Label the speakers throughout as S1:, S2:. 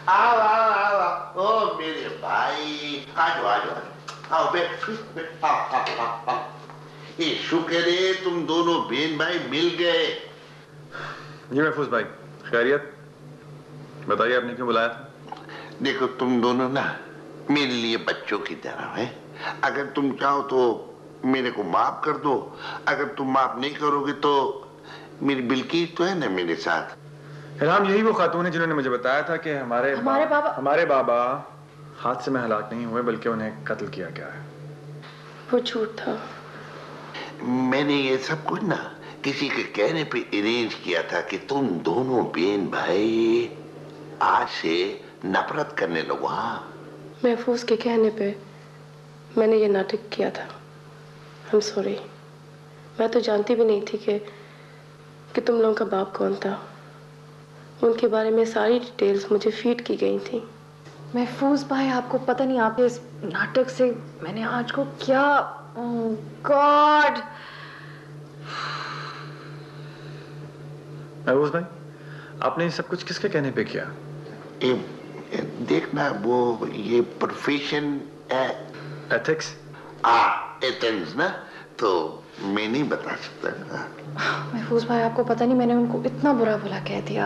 S1: आओ आओ आओ आओ। ओ मेरे भाई, आज आज आओ बैठ आओ। ये शुक्र है तुम दोनों बहन भाई मिल गए।
S2: जी महफूज भाई, खैरियत? बताइए आपने क्यों बुलाया था?
S1: देखो तुम दोनों ना मेरे लिए बच्चों की तरह है। अगर तुम चाहो तो मेरे को माफ कर दो, अगर तुम माफ नहीं करोगे तो मेरी बिल्किस तो है ना मेरे साथ।
S2: इल्हाम यही वो खातून है जिन्होंने मुझे बताया था कि हमारे बाबा हादसे में हलाक नहीं हुए बल्कि उन्हें कत्ल किया गया है।
S3: वो झूठ था।
S1: मैंने ये सब कुछ ना किसी के कहने पे अरेंज किया था कि तुम दोनों बहन भाई आज से नफरत करने लगो। हाँ,
S3: महफूज के कहने पे मैंने ये नाटक किया था। I'm sorry। मैं तो जानती भी नहीं थी कि तुम लोगों का बाप कौन था। उनके बारे में सारी डिटेल्स मुझे फीड की गई थी।
S4: महफूज भाई, आपको पता नहीं आपके इस नाटक से मैंने आज को क्या। गॉड।
S2: महफूज भाई, आपने ये सब कुछ किसके कहने पे किया?
S1: देखना वो ये प्रोफेशन
S2: एथिक्स।
S1: एथिक्स ना, तो मैं नहीं बता सकता।
S4: महफूज भाई, आपको पता नहीं मैंने उनको इतना बुरा भला कह दिया।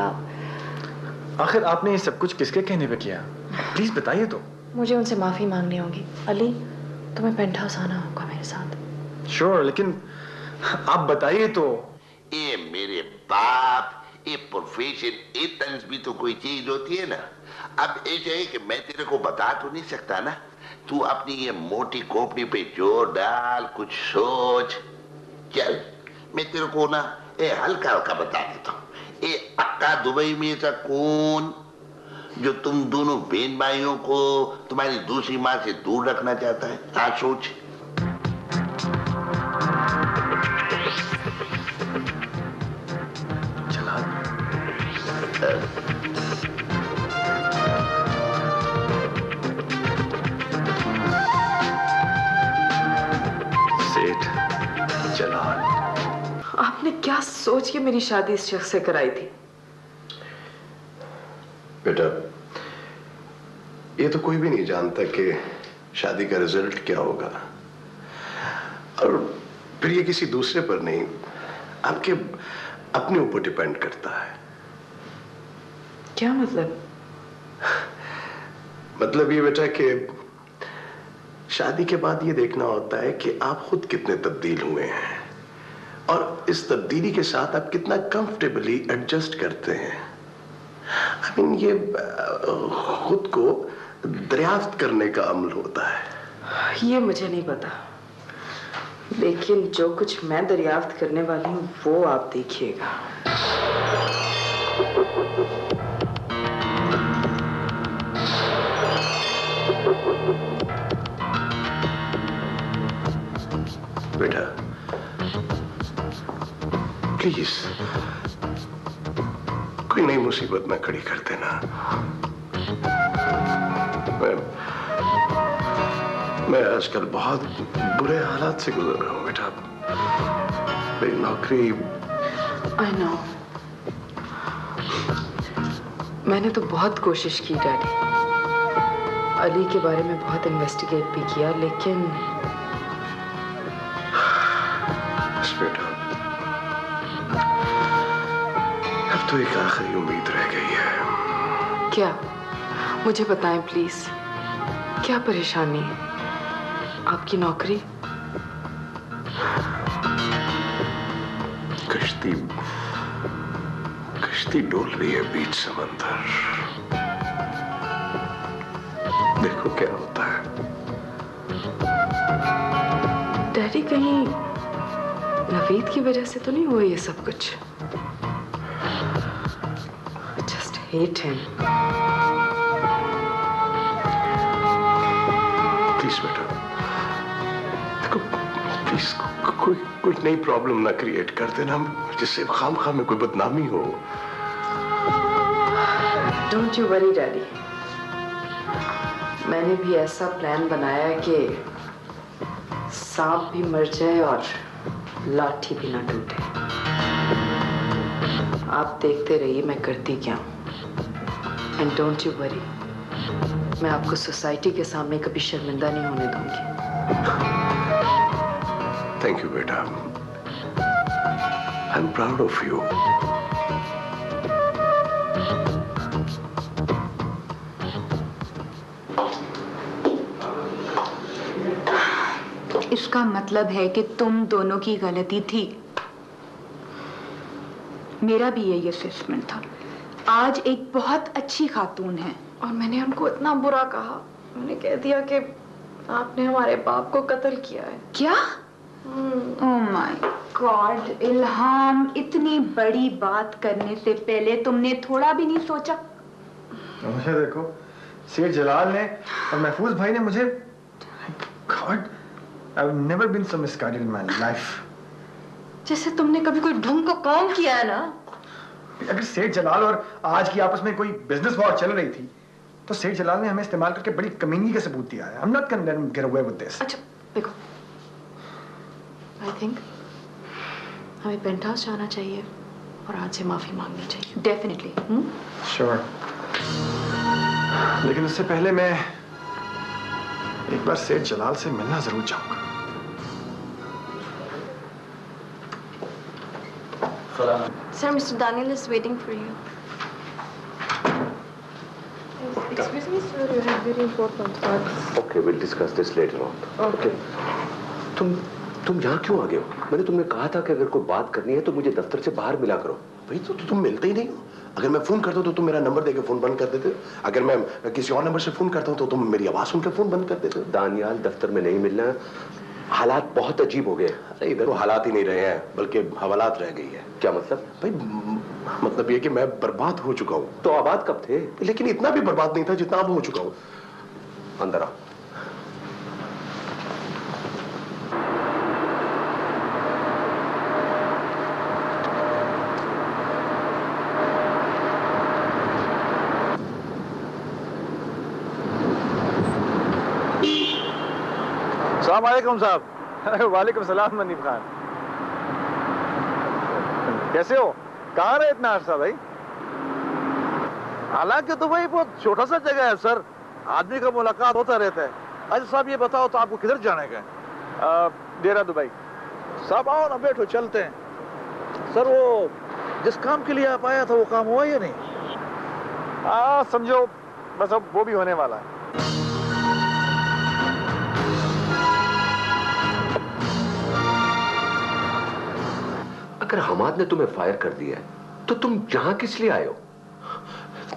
S2: आखिर आपने ये सब कुछ किसके कहने पे किया? प्लीज बताइए तो।
S4: मुझे उनसे माफी मांगनी होगी। अली, तुम्हें पेंट हाउस आना होगा मेरे साथ।
S2: श्योर, लेकिन आप बताइए तो।
S1: ये मेरे बाप, ये प्रोफेशन एथिक्स भी तो कोई चीज होती है ना। अब ऐसा है कि मैं तेरे को बता तो नहीं सकता ना, तू अपनी ये मोटी खोपड़ी पे जोर डाल, कुछ सोच। चल मैं तेरे को ना ये हल्का हल्का बता देता हूँ। ये अक्का दुबई में ऐसा कौन जो तुम दोनों बहन भाइयों को तुम्हारी दूसरी माँ से दूर रखना चाहता है? हाँ सोच।
S5: आपने क्या सोच के मेरी शादी इस शख्स से कराई थी?
S6: बेटा, ये तो कोई भी नहीं जानता कि शादी का रिजल्ट क्या होगा, और फिर ये किसी दूसरे पर नहीं, आपके अपने ऊपर डिपेंड करता है।
S5: क्या मतलब?
S6: मतलब ये बेटा कि शादी के बाद ये देखना होता है कि आप खुद कितने तब्दील हुए हैं और इस तब्दीली के साथ आप कितना कंफर्टेबली एडजस्ट करते हैं। आई मीन ये खुद को दरियाफ्त करने का अमल होता है।
S5: ये मुझे नहीं पता, लेकिन जो कुछ मैं दरियाफ्त करने वाली हूँ वो आप देखिएगा।
S6: बेटा प्लीज कोई नई मुसीबत ना खड़ी कर देना। मैं आजकल बहुत बुरे हालात से गुजर रहा हूं बेटा। मेरी नौकरी।
S5: आई नो, मैंने तो बहुत कोशिश की डैडी, अली के बारे में बहुत इन्वेस्टिगेट भी किया, लेकिन
S6: बेटा अब तो एक आखिरी उम्मीद रह गई है।
S5: क्या? मुझे बताएं प्लीज, क्या परेशानी है? आपकी नौकरी?
S6: कश्ती डोल रही है बीच समंदर, देखो क्या होता है।
S5: डैडी कहीं नवीद की वजह से तो नहीं हुआ ये सब कुछ? Just hate him.
S6: प्लीज बेटा, देखो प्लीज कोई नई प्रॉब्लम ना क्रिएट कर देना जिससे खामखा में कोई बदनामी हो।
S5: डोंट यू वरी डैडी, मैंने भी ऐसा प्लान बनाया कि सांप भी मर जाए और लाठी भी ना टूटे। आप देखते रहिए मैं करती क्या हूं। एंड डोंट यू वरी, मैं आपको सोसाइटी के सामने कभी शर्मिंदा नहीं होने दूंगी।
S6: थैंक यू बेटा, I am proud of you.
S7: इसका मतलब है कि तुम दोनों की गलती थी। मेरा भी यही असेसमेंट था। आज एक बहुत अच्छी खातून है।
S4: और मैंने उनको इतना बुरा कहा, मैंने कह दिया कि आपने हमारे बाप को कत्ल किया है।
S7: क्या? ओह माय गॉड इल्हाम, इतनी बड़ी बात करने से पहले तुमने थोड़ा भी नहीं सोचा?
S2: मुझे देखो, सेठ जलाल ने और महफूज भाई ने मुझे, God, I've never been so misguided in my life.
S4: जैसे तुमने कभी कोई ढंग का काम किया है ना।
S2: अगर सेठ जलाल और आज की आपस में कोई बिजनेस वॉर चल रही थी, तो सेठ जलाल ने हमें इस्तेमाल करके बड़ी कमीनगी का सबूत दिया है। I'm not gonna let him get away with this.
S3: अच्छा देखो, I think हमें पेंट हाउस जाना चाहिए और आज से माफी मांगनी चाहिए।
S7: डेफिनेटली।
S2: Sure. लेकिन उससे पहले मैं एक बार सेठ जलाल से मिलना जरूर चाहूंगा।
S3: Sir, Mr. Daniel is waiting for you. Excuse me, sir, you have very important thoughts.
S6: Okay, we'll discuss this later on.
S3: Okay.
S6: तुम यहाँ क्यों आ गए हो? मैंने तुमने कहा था कि अगर कोई बात करनी है तो मुझे दफ्तर से बाहर मिला करो। भाई तो तुम मिलते ही नहीं हो। अगर मैं फोन करता हूँ तो तुम मेरा नंबर देके फोन बंद कर देते हो। अगर मैं किसी और नंबर से फोन करता हूँ तो तुम मेरी आवाज सुनकर फोन बंद कर देते हो। दानियाल, दफ्तर में नहीं मिलना, हालात बहुत अजीब हो गए। अरे इधर वो हालात ही नहीं रहे हैं, बल्कि हवालात रह गई है। क्या मतलब? भाई मतलब ये कि मैं बर्बाद हो चुका हूँ। तो आबाद कब थे? लेकिन इतना भी बर्बाद नहीं था जितना अब हो चुका हूँ। अंदर आओ।
S2: अस्सलामुअलैकुम साहब। वालेकुम सलाम मनीब खान, कैसे हो? कहाँ रहे इतना अर्सा भाई?
S8: हालांकि तो भाई बहुत छोटा सा जगह है सर, आदमी का मुलाकात होता रहता है। अच्छा साहब ये बताओ तो आपको किधर जाने का है?
S2: डेरा दुबई।
S8: साहब आओ ना, बैठो चलते हैं। सर वो जिस काम के लिए आप आया था वो काम हुआ या नहीं?
S2: समझो बस अब वो भी होने वाला है।
S6: अगर हमाद ने तुम्हें फायर कर दिया तो तुम यहां किस लिए आए हो?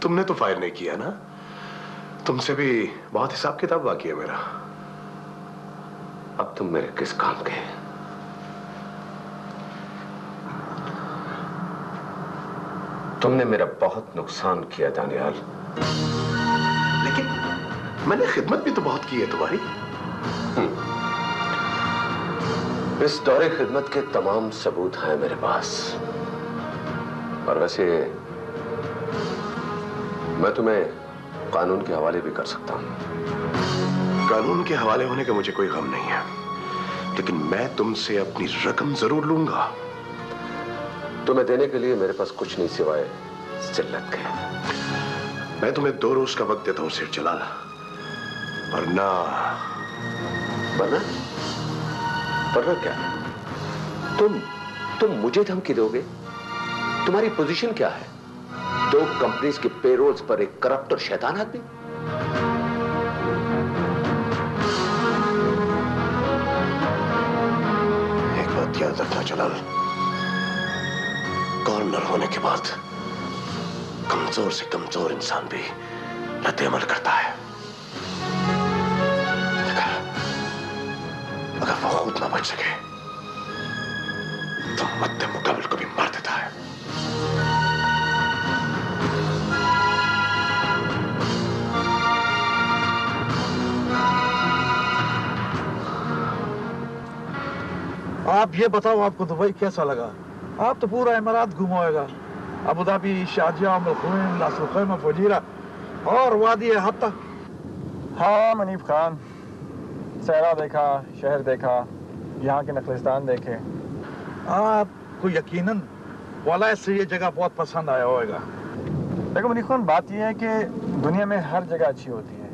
S6: तुमने तो फायर नहीं किया ना। तुमसे भी बहुत हिसाब किताब बाकी है मेरा। अब तुम मेरे किस काम के हैं? तुमने मेरा बहुत नुकसान किया दानियाल। लेकिन मैंने खिदमत भी तो बहुत की है तुम्हारी। इस दौरे खिदमत के तमाम सबूत हैं मेरे पास। और वैसे मैं तुम्हें कानून के हवाले भी कर सकता हूं। कानून के हवाले होने का मुझे कोई गम नहीं है, लेकिन मैं तुमसे अपनी रकम जरूर लूंगा। तुम्हें देने के लिए मेरे पास कुछ नहीं सिवाय जिल्लत के। मैं तुम्हें 2 रोज का वक्त देता हूं सेठ जलाल, वरना क्या? तुम मुझे धमकी दोगे? तुम्हारी पोजीशन क्या है? 2 कंपनीज के पेरोल्स पर एक करप्ट और शैतान आदमी। एक बात याद रखना जलाल, गवर्नर होने के बाद कमजोर से कमजोर इंसान भी रद्द-ए-अमल करता है। अगर वो खुद ना बच सके तो मद्दे मुकाबिल को भी मार देता है।
S8: आप ये बताओ आपको दुबई कैसा लगा? आप तो पूरा इमारात घुमाएगा, अबू धाबी, शारजाह, उम्मुल खुवैम, रास अल खैमा, फजीरा और वादी हत्ता।
S2: हाँ मनीब खान, सहरा देखा, शहर देखा, यहाँ के नखलिस्तान देखे।
S8: आपको यकीनन वलायत से ये जगह बहुत पसंद आया होगा।
S2: देखो मनीष खान, बात यह है कि दुनिया में हर जगह अच्छी होती है,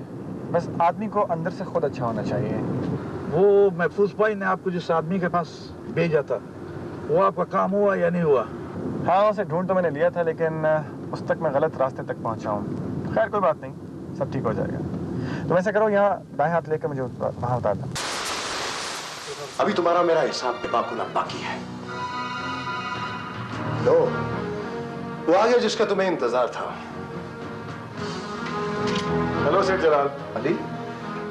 S2: बस आदमी को अंदर से खुद अच्छा होना चाहिए।
S8: वो महफूज भाई ने आपको जिस आदमी के पास भेजा था, वो आपका काम हुआ या नहीं हुआ?
S2: हाँ, उसे ढूंढ तो मैंने लिया था, लेकिन उस तक मैं गलत रास्ते तक पहुंचा हूँ। खैर कोई बात नहीं, सब ठीक हो जाएगा। तो ऐसा करो, यहाँ दाएं हाथ लेकर मुझे वहां उतार दो।
S6: अभी तुम्हारा मेरा हिसाब किताब होना बाकी है। लो, वो आ गया जिसका तुम्हें इंतजार था।
S2: हेलो सेठ जलाल।
S6: अली,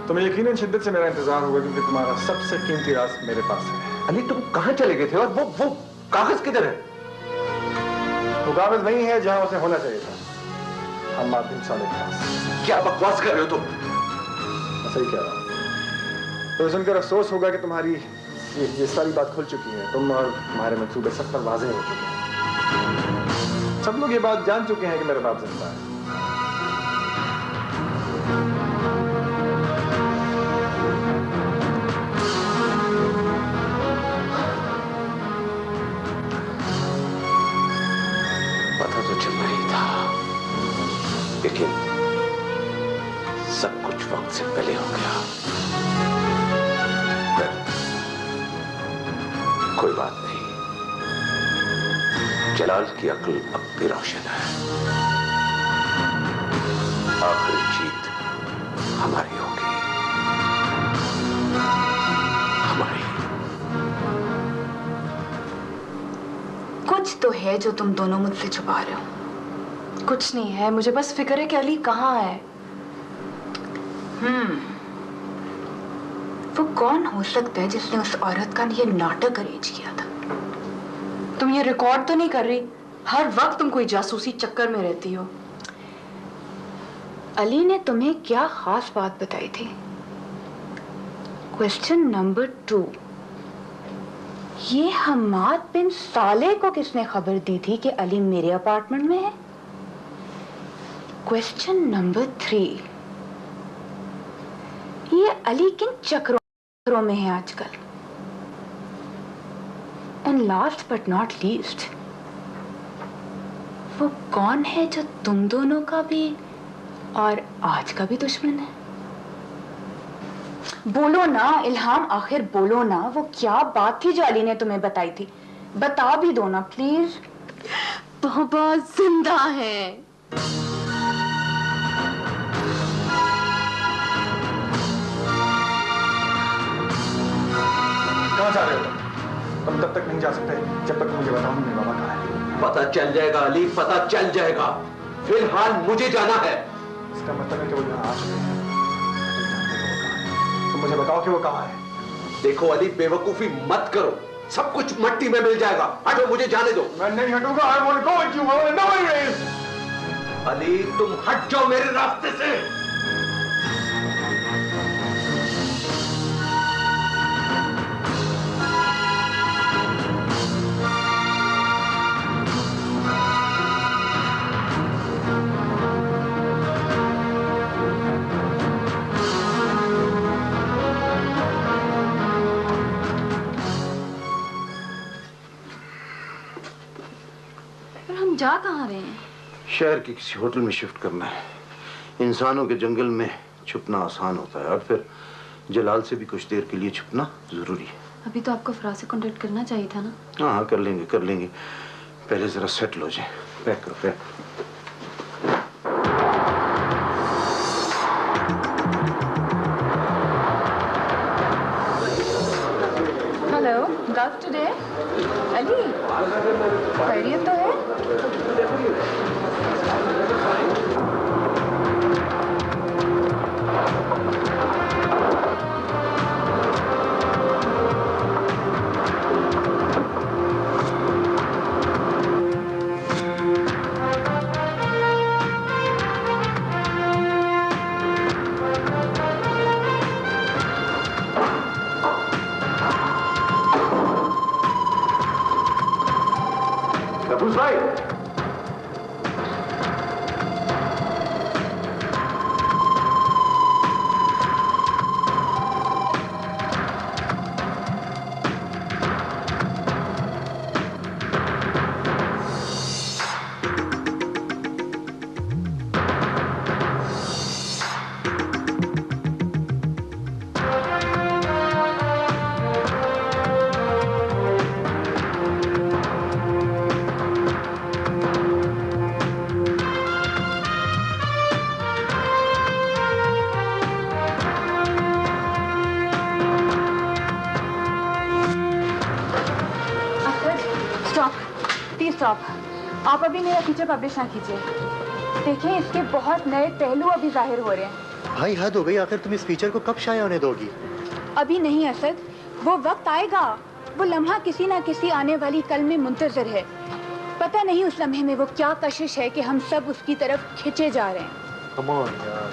S2: तुम्हें यकीनन शिद्दत से मेरा इंतजार होगा, क्योंकि तुम्हारा सबसे कीमती राज मेरे पास है।
S6: अली तुम कहां चले गए थे और वो कागज किधर है?
S2: वो कागज वही है जहां उसे होना चाहिए था, हम बिन साले के पास।
S6: क्या बकवास कर रहे हो तुम?
S2: मैं सही कह रहा हूँ। तो सुनकर अफसोस होगा कि तुम्हारी ये सारी बात खुल चुकी है। तुम और तुम्हारे मंसूबे सब पर वाज़ेह हो चुके हैं। सब लोग ये बात जान चुके हैं कि मेरा बाप जिंदा है।
S6: पता तो चलना ही था, लेकिन सब कुछ वक्त से पहले हो गया। कोई बात नहीं, जलाल की अक्ल अब भी रोशन है। आखिरी जीत हमारी होगी, हमारी।
S4: कुछ तो है जो तुम दोनों मुझसे छुपा रहे हो।
S3: कुछ नहीं है, मुझे बस फिक्र है कि अली कहाँ है।
S4: वो कौन हो सकता है जिसने उस औरत का ये नाटक अरेंज किया था?
S3: तुम ये रिकॉर्ड तो नहीं कर रही? हर वक्त तुम कोई जासूसी चक्कर में रहती हो।
S4: अली ने तुम्हें क्या खास बात बताई थी? क्वेश्चन नंबर 2, ये हम्माद बिन साले को किसने खबर दी थी कि अली मेरे अपार्टमेंट में है? क्वेश्चन नंबर 3, ये अली किन चक्रों में है आजकल? And last but not least, वो कौन है जो तुम दोनों का भी और आज का भी दुश्मन है? बोलो ना इल्हाम, आखिर बोलो ना, वो क्या बात थी जो अली ने तुम्हें बताई थी? बता भी दो ना प्लीज।
S3: बाबा जिंदा है।
S2: कहाँ जा रहे हो तुम? तब तक नहीं जा सकते जब तक मुझे बताओ मेरे बाबा कहाँ है।
S6: पता चल जाएगा अली, पता चल जाएगा। फिलहाल मुझे जाना है।
S2: इसका मतलब है कि वो यहाँ आ चुके हैं। तुम मुझे बताओ कि वो कहाँ है।
S6: देखो अली, बेवकूफी मत करो, सब कुछ मट्टी में मिल जाएगा। हटो, मुझे जाने दो।
S2: मैं नहीं हटूंगा। I won't go with you. I want to know where he is.
S6: Ali तुम हट जाओ मेरे रास्ते से।
S4: जा कहाँ रहे हैं?
S6: शहर के किसी होटल में शिफ्ट करना है। इंसानों के जंगल में छुपना आसान होता है और फिर जलाल से भी कुछ देर के लिए छुपना जरूरी है।
S4: अभी तो आपको फराज से कांटेक्ट करना चाहिए था ना।
S6: हाँ कर लेंगे कर लेंगे, पहले जरा सेटल हो जाए। पैक करो pack.
S4: Hello, girls today. Ali खैरियत तो है?
S6: भाई
S7: प्लीज स्टॉप। आप अभी मेरा फीचर पब्लिश ना कीजिए। देखिए इसके बहुत नए पहलू अभी जाहिर हो रहे हैं।
S9: भाई हद हो गई, आखिर तुम इस फीचर को कब शाया होने दोगी?
S7: अभी नहीं असद, वो वक्त आएगा। वो लम्हा किसी ना किसी आने वाली कल में मुंतजर है। पता नहीं उस लम्हे में वो क्या कशिश है कि हम सब उसकी तरफ खिंचे जा रहे हैं।
S9: Come on, यार।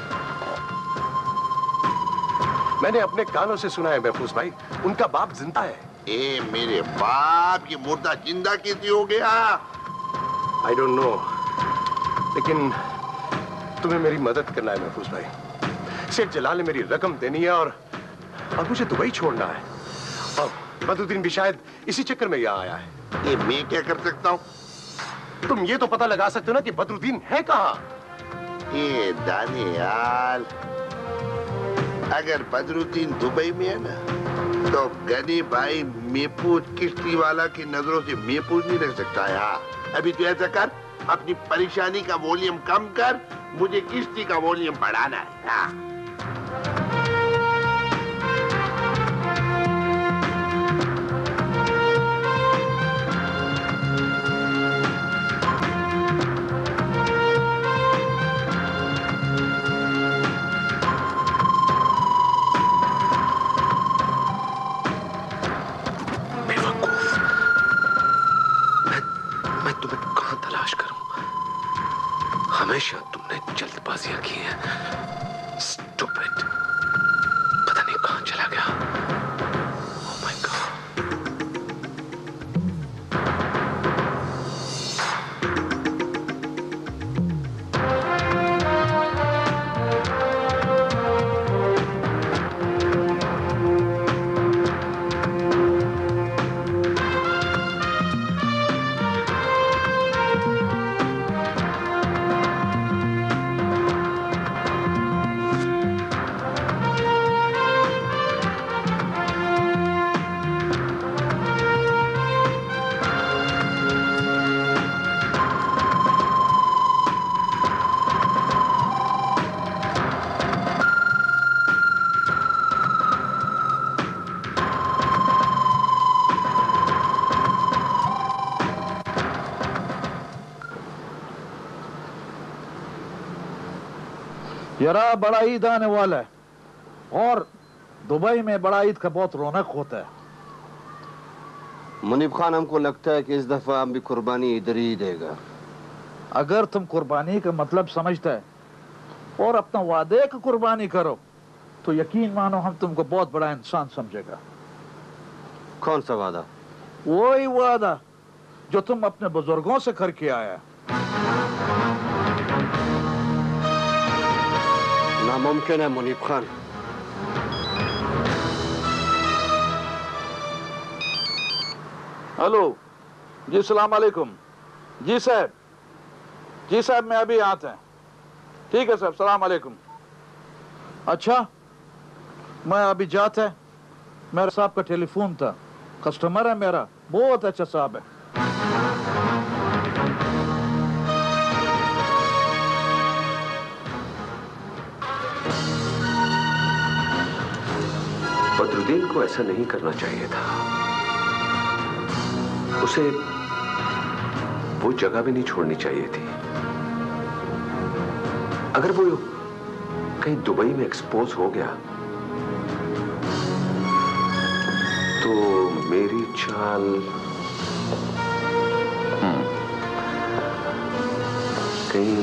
S6: मैंने अपने कानों से सुना है महफूज भाई, उनका बाप जिंदा है।
S1: ए मेरे बाप, ये मुर्दा जिंदा कैसे हो गया?
S6: आई डोंट नो, लेकिन तुम्हें मेरी मदद करना है महफूज भाई। सेठ जलाल ने मेरी रकम देनी है और मुझे दुबई छोड़ना है। और बदरुद्दीन भी शायद इसी चक्कर में यहाँ आया है।
S1: ये मैं क्या कर सकता हूँ?
S6: तुम ये तो पता लगा सकते हो ना कि बदरुद्दीन है कहाँ।
S1: ये दानियाल, अगर बदरुद्दीन दुबई में है ना, तो गनी भाई महफूज किश्ती वाला की नजरों से महफूज नहीं रह सकता है। अभी तो ऐसा कर, अपनी परेशानी का वॉल्यूम कम कर, मुझे किश्ती का वॉल्यूम बढ़ाना है। हाँ।
S6: हमेशा तुमने जल्दबाजियां की हैं। स्टूपिड, पता नहीं कहां चला गया। Oh my God.
S8: यारा बड़ा ईद आने वाला है और दुबई में बड़ा ईद का बहुत रौनक होता है।
S10: मुनीब खान, हमको लगता है कि इस दफा हम भी कुर्बानी इधर ही देगा।
S8: अगर तुम कुर्बानी का मतलब समझते है और अपना वादे की कुर्बानी करो तो यकीन मानो हम तुमको बहुत बड़ा इंसान समझेगा।
S10: कौन सा वादा?
S8: वही वादा जो तुम अपने बुजुर्गों से करके आया।
S10: नामुमकिन है मुनीब खान।
S8: हेलो जी, सलाम अलैकुम। जी साहब, जी साहब, मैं अभी आते हैं। ठीक है साहब, सलाम अलैकुम। अच्छा, मैं अभी जाता है। मेरे साहब का टेलीफोन था, कस्टमर है मेरा, बहुत अच्छा साहब है।
S6: बदरुद्दीन को ऐसा नहीं करना चाहिए था। उसे वो जगह भी नहीं छोड़नी चाहिए थी। अगर वो कहीं दुबई में एक्सपोज हो गया तो मेरी चाल कहीं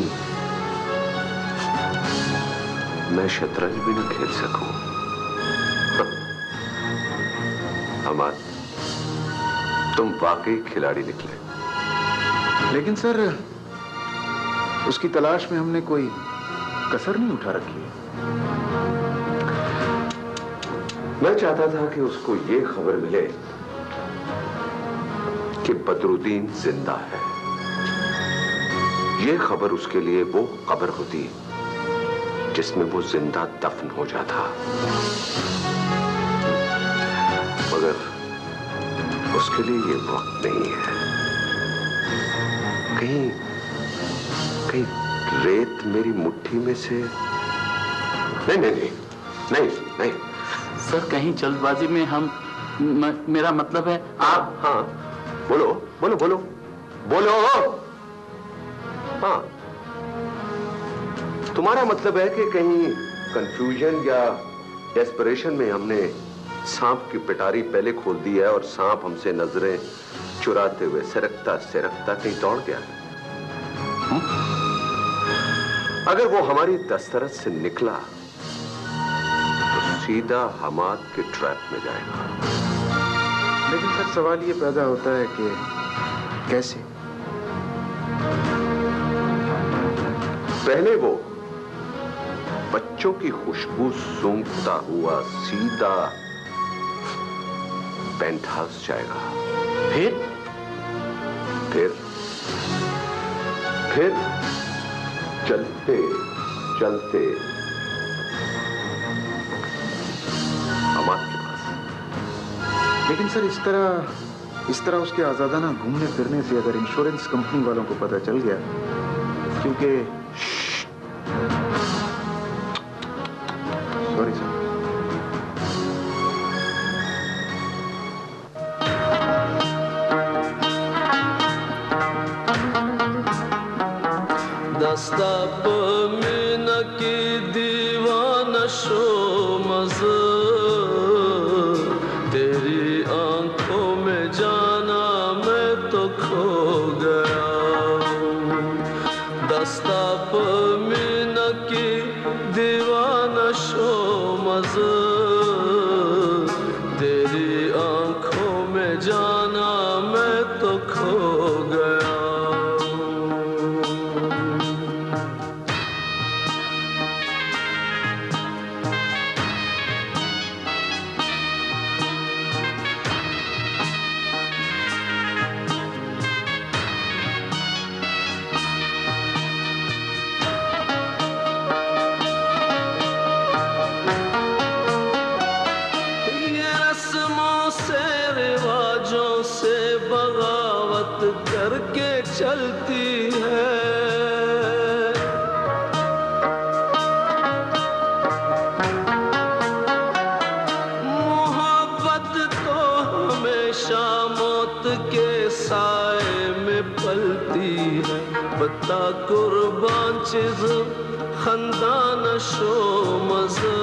S6: मैं शतरंज भी न खेल सकूं। हमार, तुम वाकई खिलाड़ी निकले।
S2: लेकिन सर, उसकी तलाश में हमने कोई कसर नहीं उठा रखी है।
S6: मैं चाहता था कि उसको ये खबर मिले कि बदरुद्दीन जिंदा है। ये खबर उसके लिए वो कब्र होती जिसमें वो जिंदा दफन हो जाता। मगर उसके लिए ये वक्त नहीं है। कहीं कहीं रेत मेरी मुट्ठी में से नहीं नहीं नहीं नहीं नहीं।
S11: सर, कहीं जल्दबाजी में हम मेरा मतलब है
S6: आप। हाँ, बोलो बोलो बोलो बोलो। हाँ, तुम्हारा मतलब है कि कहीं कंफ्यूजन या डेस्परेशन में हमने सांप की पिटारी पहले खोल दी है और सांप हमसे नजरें चुराते हुए सरकता सरकता कहीं दौड़ गया। अगर वो हमारी दस्तरस से निकला तो सीधा हमाद के ट्रैप में जाएगा।
S2: लेकिन सर सवाल ये पैदा होता है कि कैसे?
S6: पहले वो बच्चों की खुशबू सूंघता हुआ सीधा पेंट हाउस जाएगा। फिर चलते चलते हमाद के पास।
S2: लेकिन सर इस तरह उसके आजादाना घूमने फिरने से अगर इंश्योरेंस कंपनी वालों को पता चल गया, क्योंकि सॉरी सर,
S12: दस्ता मीना की दीवाना शो मज़ा, तेरी आंखों में जाना मैं तो खो गया हूँ। दस्ता मीना की दीवाना शो मज़ा, तेरी आंखों में जाना मैं तो खो गया। करके चलती है मोहब्बत तो हमेशा मौत के साए में पलती है। बता कुर्बान चीज खंदान शो मज़ा,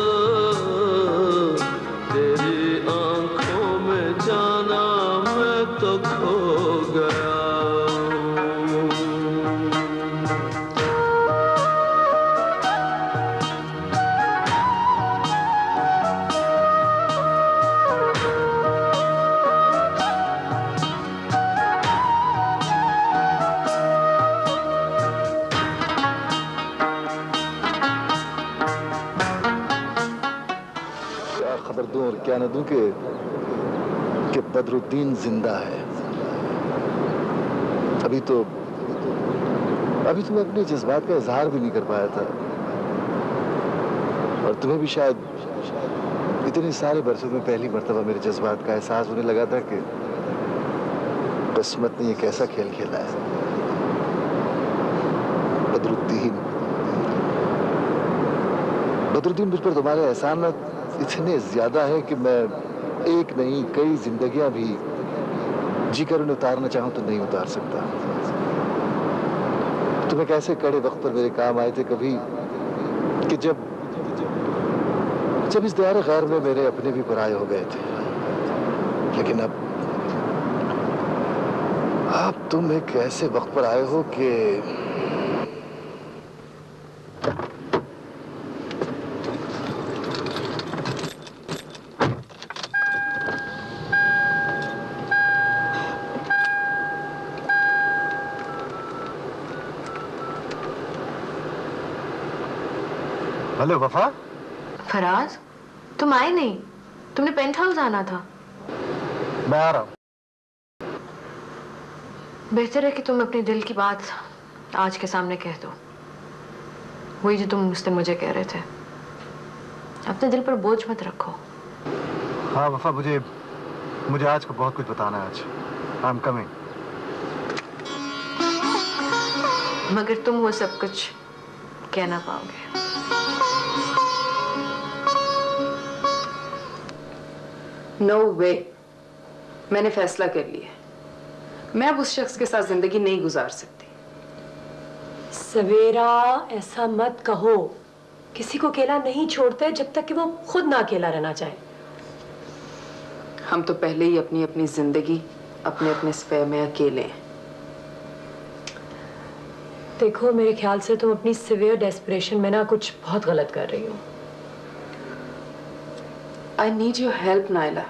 S12: तेरी आंखों में जाना मैं तो खो गया।
S2: खबर दूं और क्या न दूं कि बदरुद्दीन जिंदा है। अभी तो मैं अपने जज्बात का इजहार भी नहीं कर पाया था, और तुम्हें भी शायद इतने सारे बरसों में पहली मर्तबा मेरे जज्बात का एहसास होने लगा था कि किस्मत ने ये कैसा खेल खेला है। बदरुद्दीन मुझ पर तुम्हारे एहसान इतने ज्यादा है कि मैं एक नहीं कई जिंदगियां भी जीकर उन्हें उतारना चाहूं तो नहीं उतार सकता। तुम्हें कैसे कड़े वक्त पर मेरे काम आए थे कभी कि जब इस दयार गैर में मेरे अपने भी पराये हो गए थे। लेकिन अब तुम एक ऐसे वक्त पर आए हो कि हेलो वफा।
S4: फराज, तुम आए नहीं? तुमने पेंट हाउस आना था।
S2: मैं आ रहा हूँ।
S4: बेहतर है कि तुम अपने दिल की बात आज के सामने कह दो, वही जो तुम उस दिन मुझे कह रहे थे। अपने दिल पर बोझ मत रखो।
S2: हाँ वफा, मुझे आज को बहुत कुछ बताना है। आज आई एम कमिंग।
S4: मगर तुम वो सब कुछ कह ना पाओगे।
S5: नो वे, मैंने फैसला कर लिया। मैं अब उस शख्स के साथ जिंदगी नहीं गुजार सकती।
S13: सवेरा, ऐसा मत कहो। किसी को अकेला नहीं छोड़ते जब तक कि वो खुद ना अकेला रहना चाहे।
S5: हम तो पहले ही अपनी अपनी जिंदगी अपने अपने स्पेयर में अकेले हैं।
S13: देखो, मेरे ख्याल से तुम अपनी सिवियर डेस्परेशन में ना कुछ बहुत गलत कर रही हो।
S5: I need your help Naila.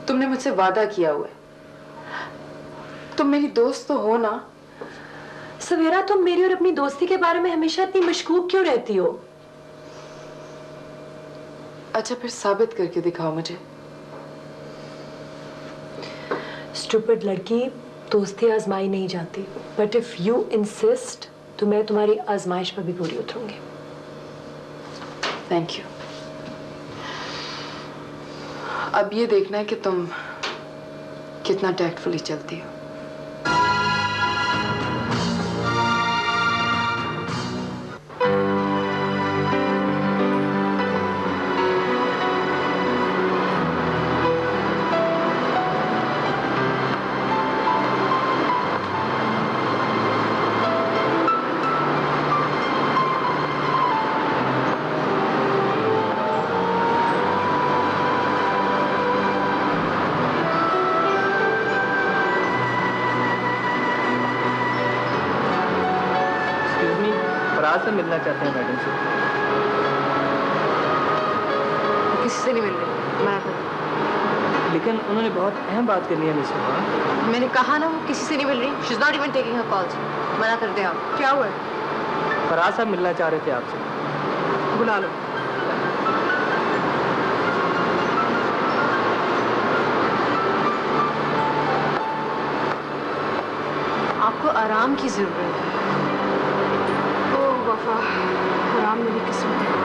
S5: तुमने मुझसे वादा किया हुआ है, तुम मेरी दोस्त तो हो ना।
S13: सवेरा, तुम मेरी और अपनी दोस्ती के बारे में हमेशा इतनी मशकूक क्यों रहती हो?
S5: अच्छा, फिर साबित करके दिखाओ मुझे।
S13: स्टूपिड लड़की, दोस्ती आजमाई नहीं जाती, बट इफ यू इंसिस्ट तो मैं तुम्हारी आजमाइश पर भी पूरी उतरूंगी।
S5: Thank you. अब ये देखना है कि तुम कितना टैक्टफुली चलती हो।
S14: से मिलना चाहते हैं मैडम से।
S4: किसी से नहीं मिल रही, मना कर।
S14: लेकिन उन्होंने बहुत अहम बात करनी है मुझसे।
S4: मैंने कहा ना, वो किसी से नहीं मिल रही। She is not even taking her calls. मना कर दे आप। क्या हुआ है?
S14: फराज साहब मिलना चाह रहे थे आपसे।
S4: बुला लो। आपको आराम की जरूरत है। वफा, आराम मेरी किस्मत है।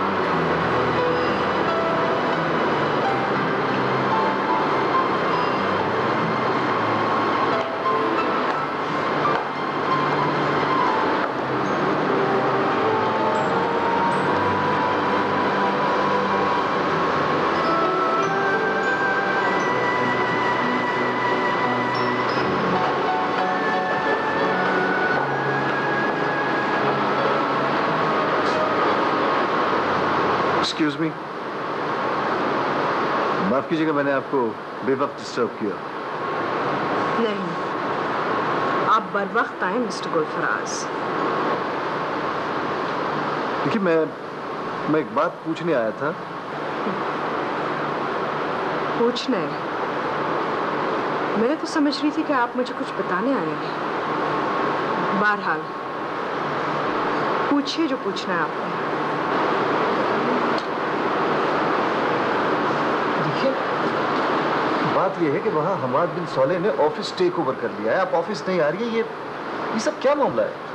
S2: एक्सक्यूज मी, माफ कीजिएगा, मैंने आपको बेवक्त डिस्टर्ब किया।
S15: नहीं, आप बर वक्त आए मिस्टर गुलफराज।
S2: देखिए, मैं एक बात पूछने आया था।
S15: पूछने? मैं तो समझ रही थी कि आप मुझे कुछ बताने आए हैं। बहरहाल पूछिए जो पूछना है आपने।
S2: बात यह है कि वहाँ हमाद बिन सोले ने ऑफिस टेक ओवर कर लिया है। आप ऑफिस नहीं आ रही है, ये सब क्या मामला है?